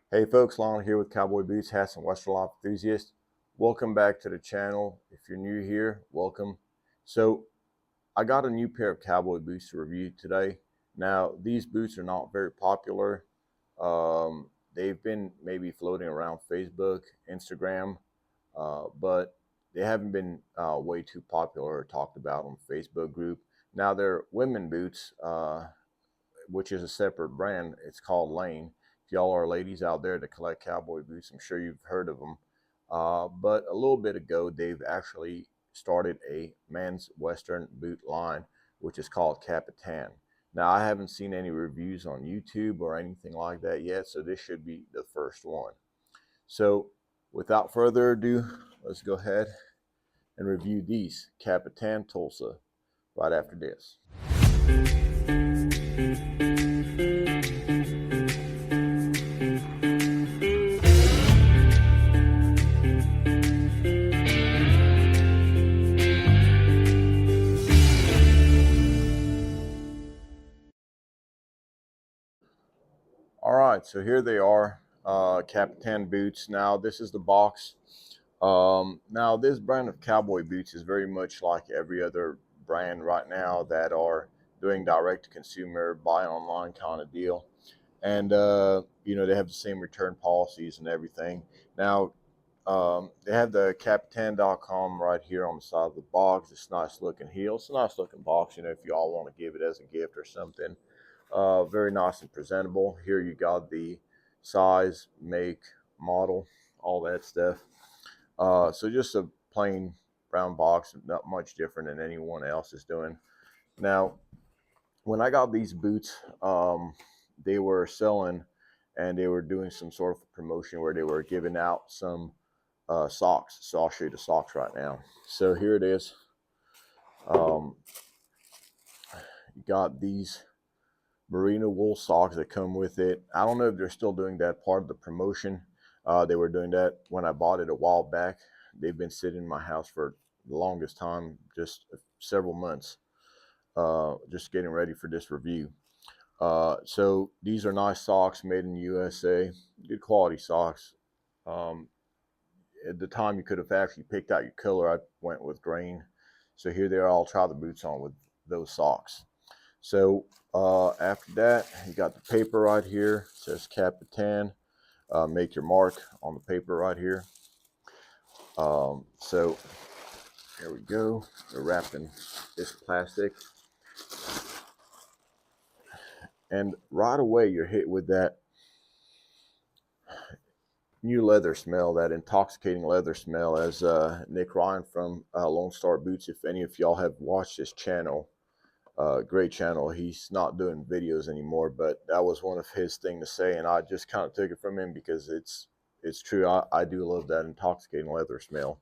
Hey folks, Lon here with Cowboy Boots, hats, and Western Life enthusiast. Welcome back to the channel. If you're new here, welcome. So I got a new pair of cowboy boots to review today. Now these boots are not very popular. They've been maybe floating around Facebook, Instagram, but they haven't been way too popular or talked about on the Facebook group. Now they're women boots, which is a separate brand. It's called Lane. If y'all are ladies out there that collect cowboy boots, I'm sure you've heard of them. But a little bit ago, they've actually started a men's Western boot line, which is called Capitan. Now, I haven't seen any reviews on YouTube or anything like that yet, so this should be the first one. So, without further ado, let's go ahead and review these Capitan Tulsa right after this. All right, so here they are, Capitan boots. Now this is the box. Now this brand of cowboy boots is very much like every other brand right now that are doing direct to consumer, buy online kind of deal. And they have the same return policies and everything. Now they have the Capitan.com right here on the side of the box. It's nice looking heel. It's a nice looking box, if you all want to give it as a gift or something. Very nice and presentable. Here you got the size, make, model, all that stuff. So just a plain brown box, not much different than anyone else is doing. Now, when I got these boots, they were selling and they were doing some sort of promotion where they were giving out some socks. So I'll show you the socks right now. So here it is. You got these merino wool socks that come with it. I don't know if they're still doing that part of the promotion. They were doing that when I bought it a while back. They've been sitting in my house for the longest time, just several months, just getting ready for this review. So these are nice socks made in the USA, good quality socks. At the time you could have actually picked out your color. I went with green. So here they are. I'll try the boots on with those socks. So after that, you got the paper right here. It says Capitan. Make your mark on the paper right here. So here we go. They're wrapped in this plastic. And right away, you're hit with that new leather smell, that intoxicating leather smell, as Nick Ryan from Lone Star Boots, if any of y'all have watched this channel, great channel. He's not doing videos anymore, but that was one of his things to say, and I just kind of took it from him because it's true. I do love that intoxicating leather smell.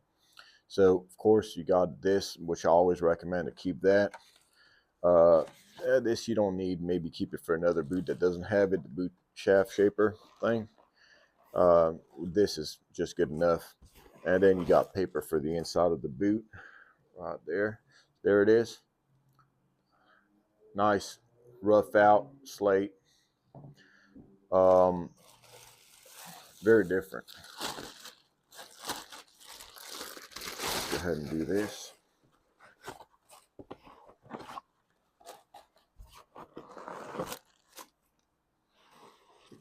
So of course you got this, which I always recommend to keep that. This you don't need. Maybe keep it for another boot that doesn't have it, the boot shaft shaper thing. This is just good enough. And then you got paper for the inside of the boot right there. There it is. Nice rough out slate. Very different. Let's go ahead and do this.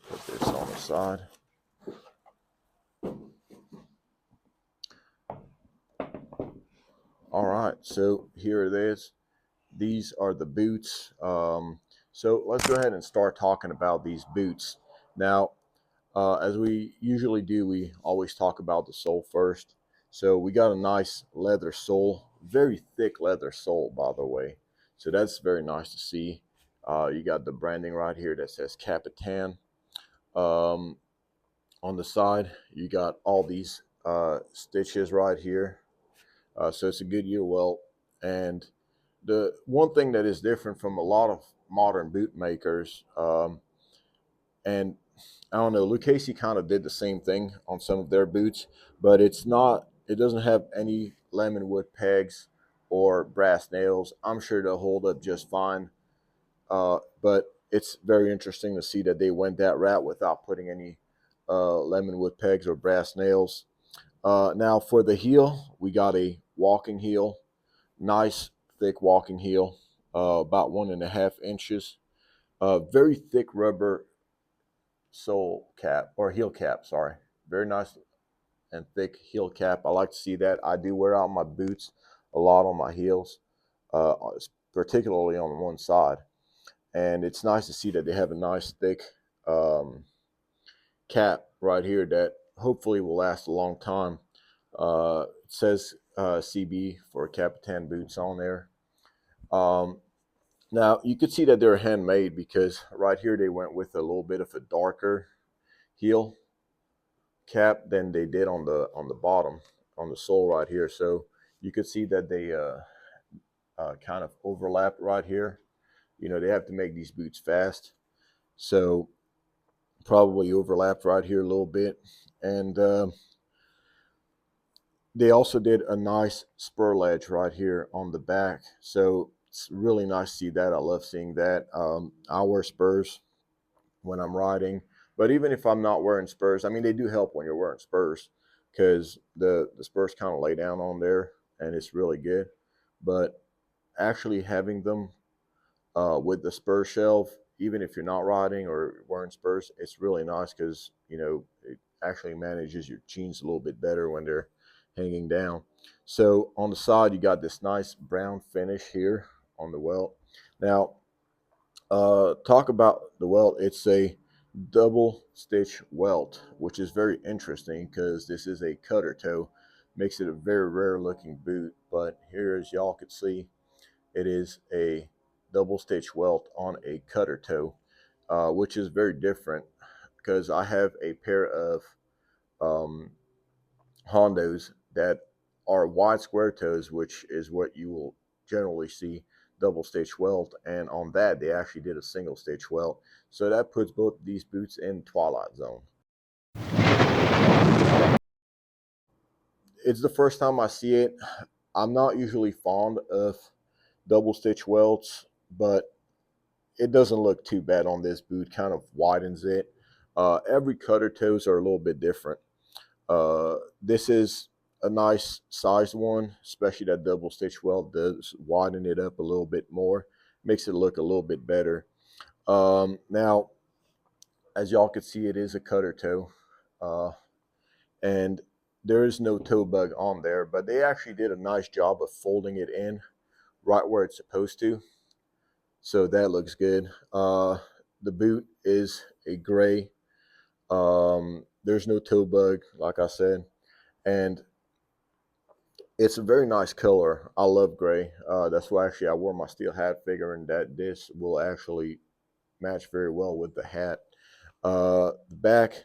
Put this on the side. All right, so here it is. These are the boots. So let's go ahead and start talking about these boots. Now, as we usually do, we always talk about the sole first. So we got a nice leather sole, very thick leather sole, by the way. So that's very nice to see. You got the branding right here that says Capitan. On the side, you got all these stitches right here. So it's a Goodyear welt. And the one thing that is different from a lot of modern boot makers, and I don't know, Lucchese kind of did the same thing on some of their boots, but it doesn't have any lemon wood pegs or brass nails. I'm sure they'll hold up just fine. But it's very interesting to see that they went that route without putting any lemon wood pegs or brass nails. Now for the heel, we got a walking heel, nice thick walking heel, about 1.5 inches. Very thick rubber sole cap or heel cap. Sorry, very nice and thick heel cap. I like to see that. I do wear out my boots a lot on my heels, uh, particularly on one side, and it's nice to see that they have a nice thick um, cap right here that hopefully will last a long time. It says CB for Capitan boots on there. Um, Now you could see that they're handmade because right here they went with a little bit of a darker heel cap than they did on the bottom on the sole right here. So you could see that they kind of overlap right here. You know, they have to make these boots fast, so probably overlapped right here a little bit. And they also did a nice spur ledge right here on the back, so it's really nice to see that. I love seeing that. I wear spurs when I'm riding. But even if I'm not wearing spurs, I mean, they do help when you're wearing spurs because the spurs kind of lay down on there and it's really good. But actually having them with the spur shelf, even if you're not riding or wearing spurs, it's really nice because, you know, it actually manages your jeans a little bit better when they're hanging down. So on the side, you got this nice brown finish here on the welt. Now, talk about the welt. It's a double stitch welt, which is very interesting because this is a cutter toe. Makes it a very rare looking boot. But here, as y'all can see, it is a double stitch welt on a cutter toe, which is very different because I have a pair of um, Hondos that are wide square toes, which is what you will generally see double stitch welt, and on that they actually did a single stitch welt. So that puts both these boots in twilight zone. It's the first time I see it. I'm not usually fond of double stitch welts, but it doesn't look too bad on this boot. Kind of widens it. Every cutter toes are a little bit different. This is a nice sized one, especially that double stitch welt does widen it up a little bit more, makes it look a little bit better. Now, as y'all can see, it is a cutter toe, uh, and there is no toe bug on there, but they actually did a nice job of folding it in right where it's supposed to. So that looks good. The boot is a gray. There's no toe bug, like I said, and it's a very nice color. I love gray. That's why actually I wore my steel hat figuring that this will actually match very well with the hat. The back,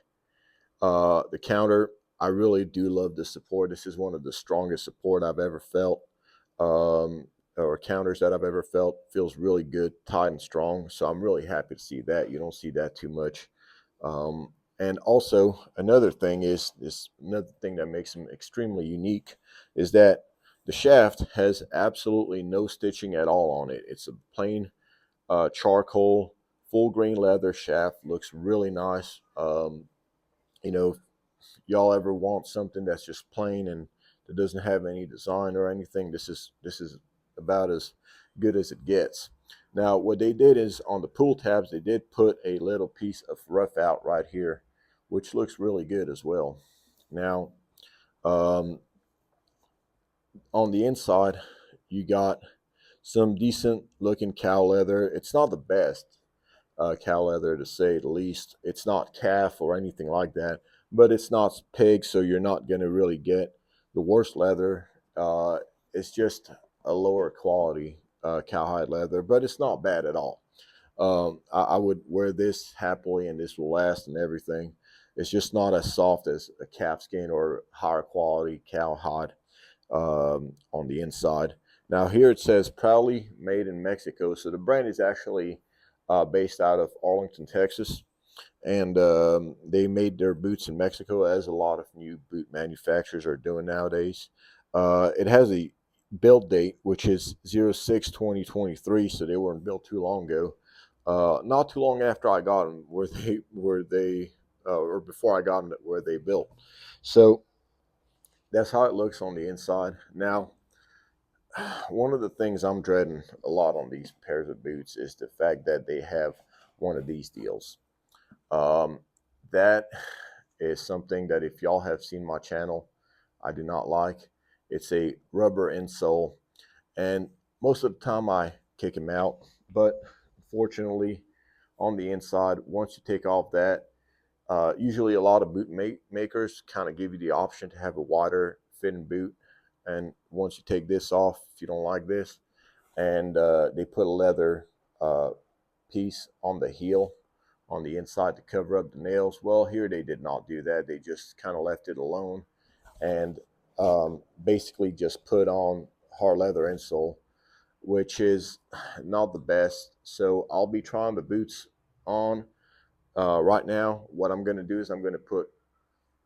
the counter, I really do love the support. This is one of the strongest support I've ever felt, or counters that I've ever felt. Feels really good, tight and strong. So I'm really happy to see that. You don't see that too much. Um, and also another thing is this another thing that makes them extremely unique is that the shaft has absolutely no stitching at all on it. It's a plain charcoal full grain leather shaft. Looks really nice. You know, y'all ever want something that's just plain and that doesn't have any design or anything, this is about as good as it gets. Now, what they did is on the pull tabs, they did put a little piece of rough out right here, which looks really good as well. Now, um, on the inside, you got some decent looking cow leather. It's not the best, cow leather to say the least. It's not calf or anything like that, but it's not pig, so you're not going to really get the worst leather. It's just a lower quality cowhide leather, but it's not bad at all. I would wear this happily, and this will last and everything. It's just not as soft as a calfskin or higher quality cowhide on the inside. Now here it says proudly made in Mexico. So the brand is actually based out of Arlington, Texas, and they made their boots in Mexico, as a lot of new boot manufacturers are doing nowadays. It has a build date, which is 06/2023, so they weren't built too long ago. Not too long after I got them, were they or before I got them where they built. So that's how it looks on the inside. Now, one of the things I'm dreading a lot on these pairs of boots is the fact that they have one of these deals. Um, that is something that if y'all have seen my channel, I do not like. It's a rubber insole, and most of the time I kick them out. But fortunately, on the inside, once you take off that, usually a lot of boot makers kind of give you the option to have a wider fitting boot. And once you take this off, if you don't like this, and they put a leather uh, piece on the heel on the inside to cover up the nails. Well, here they did not do that. They just kind of left it alone and basically just put on hard leather insole, which is not the best. So I'll be trying the boots on right now. What I'm going to do is I'm going to put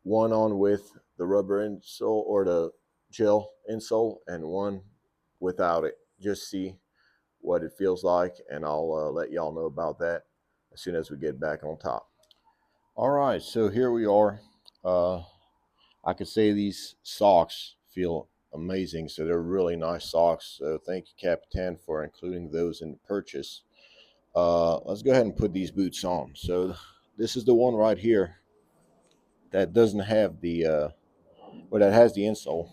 one on with the rubber insole or the gel insole and one without it. Just see what it feels like, and I'll let y'all know about that as soon as we get back on top. All right, so here we are. I could say these socks feel amazing, so they're really nice socks. So thank you, Capitan, for including those in the purchase. Let's go ahead and put these boots on. So this is the one right here that doesn't have the, or that has the insole.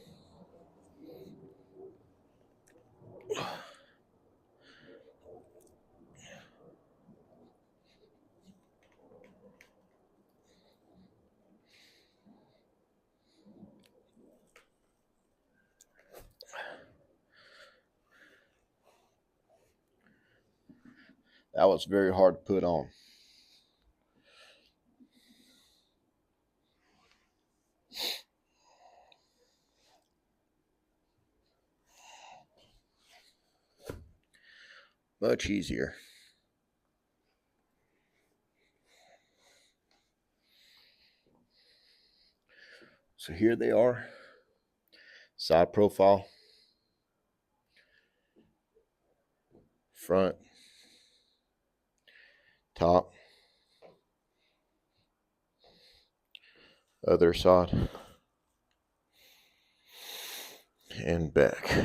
That was very hard to put on. Much easier. So here they are. Side profile, front, top, other side, and back.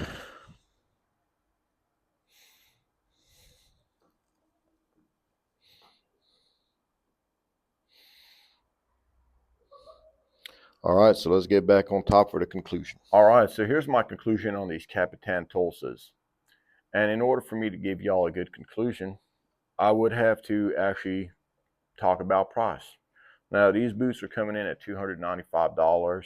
All right, so let's get back on top for the conclusion. All right, so here's my conclusion on these Capitan Tulsas. And in order for me to give y'all a good conclusion, I would have to actually talk about price. Now, these boots are coming in at $295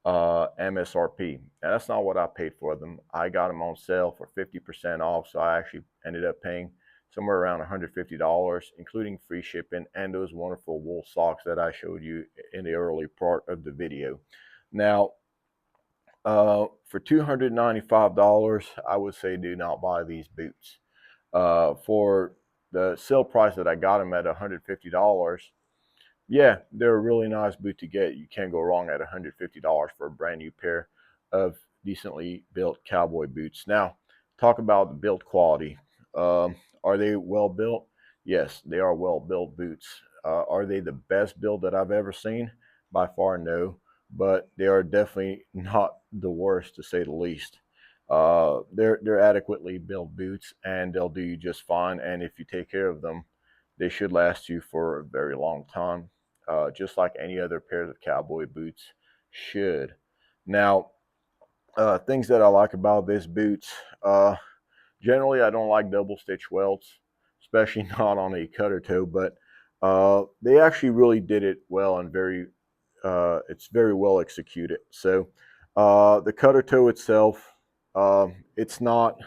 MSRP. Now, that's not what I paid for them. I got them on sale for 50% off, so I actually ended up paying somewhere around $150, including free shipping and those wonderful wool socks that I showed you in the early part of the video. Now, for $295, I would say do not buy these boots. For the sale price that I got them at $150, yeah, they're a really nice boot to get. You can't go wrong at $150 for a brand new pair of decently built cowboy boots. Now, talk about the build quality. Are they well built? Yes, they are well built boots. Are they the best build that I've ever seen? By far, no. But they are definitely not the worst, to say the least. They're adequately built boots, and they'll do you just fine. And if you take care of them, they should last you for a very long time, just like any other pairs of cowboy boots should. Now, things that I like about this boots, generally I don't like double stitch welts, especially not on a cutter toe, but they actually really did it well and it's very well executed. So the cutter toe itself, it's not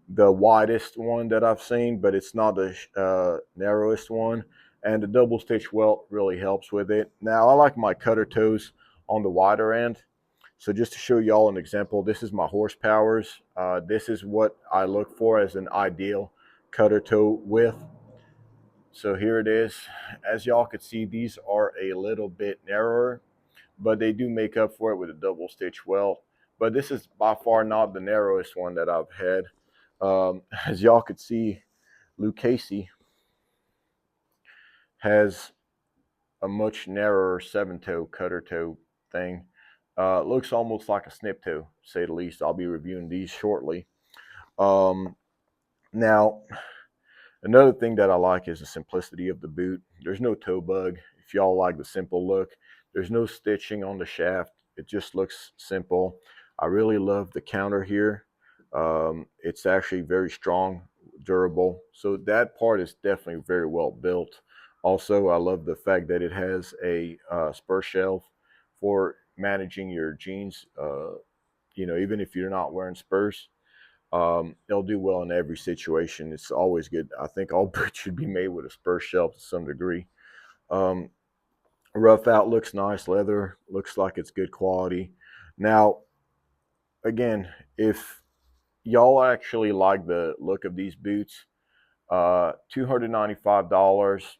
the widest one that I've seen, but it's not the narrowest one. And the double stitch welt really helps with it. Now, I like my cutter toes on the wider end. So just to show y'all an example, this is my horsepowers. This is what I look for as an ideal cutter toe width. So here it is. As y'all can see, these are a little bit narrower, but they do make up for it with a double stitch welt. But this is by far not the narrowest one that I've had. As y'all could see, Luke Casey has a much narrower 7-toe cutter toe thing. Looks almost like a snip toe, to say the least. I'll be reviewing these shortly. Now, another thing that I like is the simplicity of the boot. There's no toe bug. If y'all like the simple look, there's no stitching on the shaft. It just looks simple. I really love the counter here. It's actually very strong, durable. So that part is definitely very well built. Also, I love the fact that it has a spur shelf for managing your jeans. Even if you're not wearing spurs, they'll do well in every situation. It's always good. I think all boots should be made with a spur shelf to some degree. Um, Rough out looks nice. Leather looks like it's good quality. Now, again, if y'all actually like the look of these boots, $295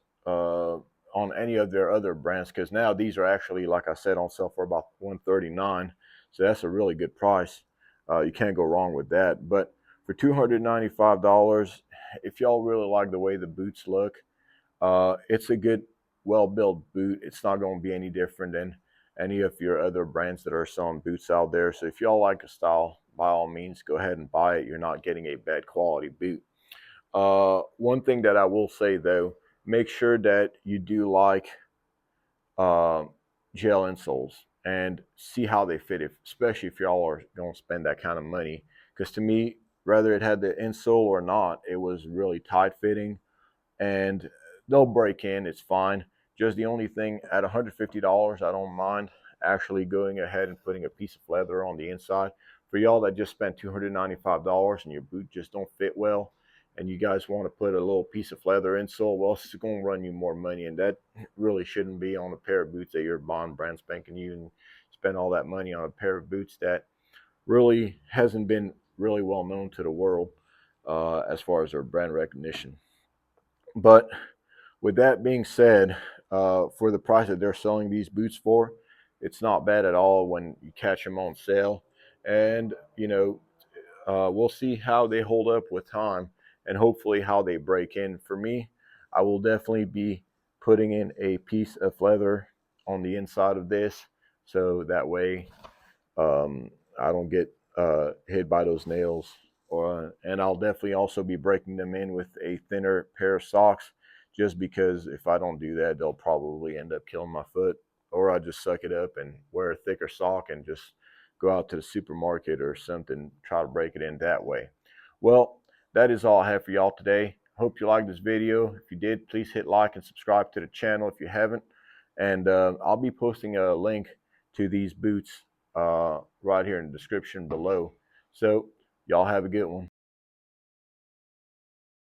on any of their other brands, because now these are actually, like I said, on sale for about $139. So that's a really good price. You can't go wrong with that. But for $295, if y'all really like the way the boots look, it's a good, well-built boot. It's not going to be any different than any of your other brands that are selling boots out there. So if y'all like a style, by all means, go ahead and buy it. You're not getting a bad quality boot. One thing that I will say though, make sure that you do like uh, gel insoles and see how they fit, especially if y'all are going to spend that kind of money. Because to me, whether it had the insole or not, it was really tight fitting, and they'll break in. It's fine. Just the only thing, at $150, I don't mind actually going ahead and putting a piece of leather on the inside. For y'all that just spent $295 and your boot just don't fit well, and you guys want to put a little piece of leather insole, well, it's going to run you more money, and that really shouldn't be on a pair of boots that you're buying brand spanking new, and spend all that money on a pair of boots that really hasn't been really well known to the world as far as their brand recognition. But with that being said, for the price that they're selling these boots for, it's not bad at all when you catch them on sale. And, we'll see how they hold up with time and hopefully how they break in. For me, I will definitely be putting in a piece of leather on the inside of this so that way I don't get hit by those nails. And I'll definitely also be breaking them in with a thinner pair of socks, just because if I don't do that, they'll probably end up killing my foot. Or I just suck it up and wear a thicker sock and just go out to the supermarket or something, try to break it in that way. Well, that is all I have for y'all today. Hope you liked this video. If you did, please hit like and subscribe to the channel if you haven't. And I'll be posting a link to these boots right here in the description below. So y'all have a good one.